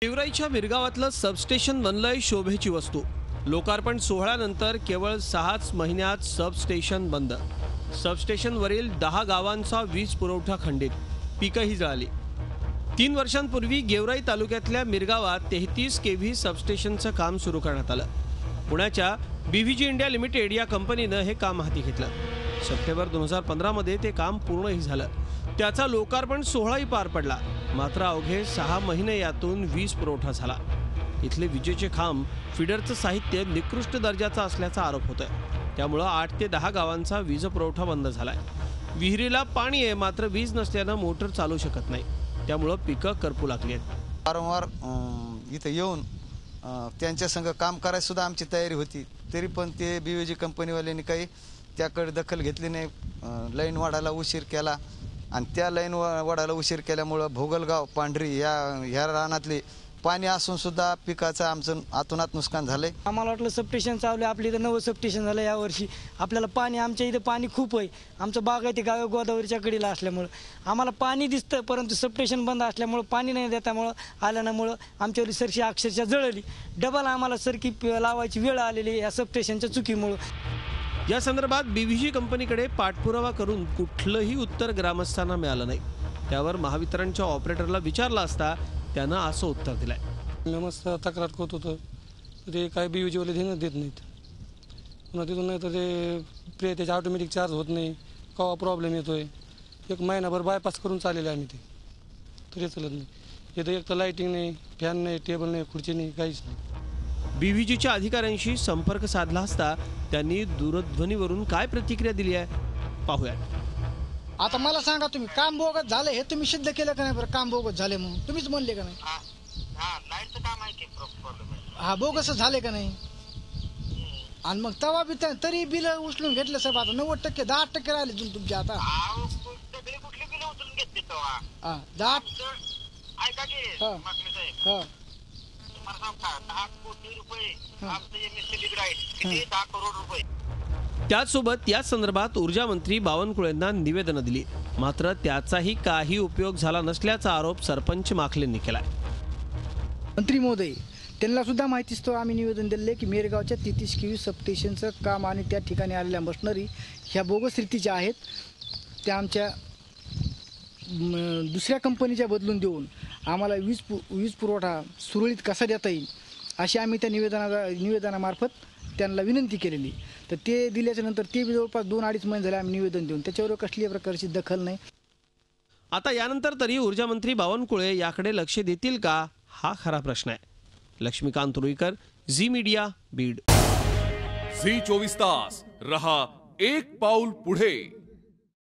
गेवराईच्या मिरगावातलं substation बनलंय शोभेची वस्तू। लोकार्पण सोहळ्यानंतर केवळ 6 महिन्यात सबस्टेशन बंद। सबस्टेशनवरील 10 गावांचा वीज पुरवठा खंडित, पीकही जळाली। 3 वर्षांपूर्वी गेवराई तालुक्यातल्या मिरगावात 33 केव्ही सबस्टेशनचं काम सुरू करण्यात आलं। पुण्याच्या बीव्हीजी इंडिया लिमिटेड या कंपनीनं हे काम हाती घेतलं। सप्टेंबर 2015 मध्ये ते काम पूर्णही झालं। त्याचा लोकार्पण सोहळाही पार पडला। मात्र अवघे 6 महिने यातून वीज पुरवठा झाला। इथले विजेचे खांब, फिडरचं साहित्य निकृष्ट दर्जाचं असल्याचा आरोप होतोय। त्यामुळे 8 ते 10 गावांचा वीज पुरवठा बंद झालाय। विहिरीला पाणी आहे, मात्र वीज नसल्यानं मोटर चालू शकत नाही। त्यामुळे पिकं करपू लागली आहेत। वारंवार इथे येऊन त्यांच्या संग काम करायला सुद्धा आमची तयारी होती, तरी पण ते बीव्हीजी कंपनीवाल्यांनी काही त्याकडे दखल घेतली नाही। लाईन वाढायला उशीर केला आणि त्या लाईन वाढायला उशीर केल्यामुळे भोगलगाव, पांढरी ह्या रानातले पाणी असून सुद्धा पिकाचं आमचं आतोनात नुकसान झालंय। आम्हाला वाटलं सबस्टेशन चालू आहे, आपल्या इथं नवं सबस्टेशन झालं यावर्षी। आपल्याला पाणी, आमच्या इथं पाणी खूप आहे। आमचं बागायती गाव गोदावरीच्या कडेला असल्यामुळं आम्हाला पाणी दिसतं, परंतु सबस्टेशन बंद असल्यामुळं पाणी नाही देतामुळं आल्यामुळं आमच्यावरची सरशी अक्षरशः जळली। डबल आम्हाला सरकी लावायची वेळ आलेली या सबस्टेशनच्या चुकीमुळं। या संदर्भात बीव्हीजी कंपनीकडे पाठपुरावा करून कुठलंही उत्तर ग्रामस्थांना मिळालं नाही। त्यावर महावितरणच्या ऑपरेटरला विचारलं असता त्यानं असं उत्तर दिलंय। मस्त तक्रार करत होतं, ते काय बीव्हीजीवाले ध्यान देत नाहीत। पुन्हा तिथून नाही तर ते त्याचे ऑटोमॅटिक चार्ज होत नाही, केव्हा प्रॉब्लेम येतोय। 1 महिनाभर बायपास करून चाललेलं आम्ही ते, तरी चालत नाही। इथं एक तर लाईटिंग नाही, फॅन नाही, टेबल नाही, खुर्ची नाही, काहीच नाही। बीव्हीजीच्या अधिकाऱ्यांशी संपर्क साधला असता त्यांनी दूरध्वनीवरून काय प्रतिक्रिया दिली आहे पाहूया। आता मला सांगा, तुम्ही काम बोगस झाले हे तुम्ही सिद्ध केलं का नाही? बरं, काम बोगस झाले म्हणून तुम्हीच म्हणले का नाही? लाईनचं काम आहे की प्रॉब्लेम आहे। हा, बोगस झाले का नाही? आणि मग तवा बी तरी बिल उचलून घेतलं साहेब। आता 90%, 10% राहिले तुमचे आता। सगळे कुठली बिल उचलून घेतली तेव्हा? हा, 10 ऐका की मागणी साहेब, हा, तुम्हाला सांगता 10 कोटी रुपये आमचं एमएससीबी राईट, किती 10 करोड रुपये। त्याचसोबत या संदर्भात ऊर्जा मंत्री बावनकुळेंना निवेदन दिली, मात्र त्याचाही काही उपयोग झाला नसल्याचा आरोप सरपंच माखलेंनी केलाय। मंत्री महोदय, त्यांना सुद्धा माहितीच तो आम्ही निवेदन दिले की मेरगावच्या 33 केव्ही सबस्टेशनचं काम आणि त्या ठिकाणी आलेल्या मशिनरी ह्या बोगस रीतीच्या आहेत। त्या आमच्या दुसऱ्या कंपनीच्या बदलून देऊन आम्हाला वीज पुरवठा सुरळीत कसा देता येईल अशी आम्ही त्या निवेदनामार्फत त्यांना विनंती केलेली। तर ते दिल्याच्या नंतर ते जवळपास 2-2.5 महिने झाले आम्ही निवेदन देऊन, त्याच्यावर कसलीही प्रकारची दखल नाही। आता यानंतर तरी ऊर्जा मंत्री बावनकुळे याकडे लक्ष देतील का, हा खरा प्रश्न आहे। लक्ष्मीकांत रुईकर, झी मीडिया, बीड। झी 24 तास रहा एक पाऊल पुढे।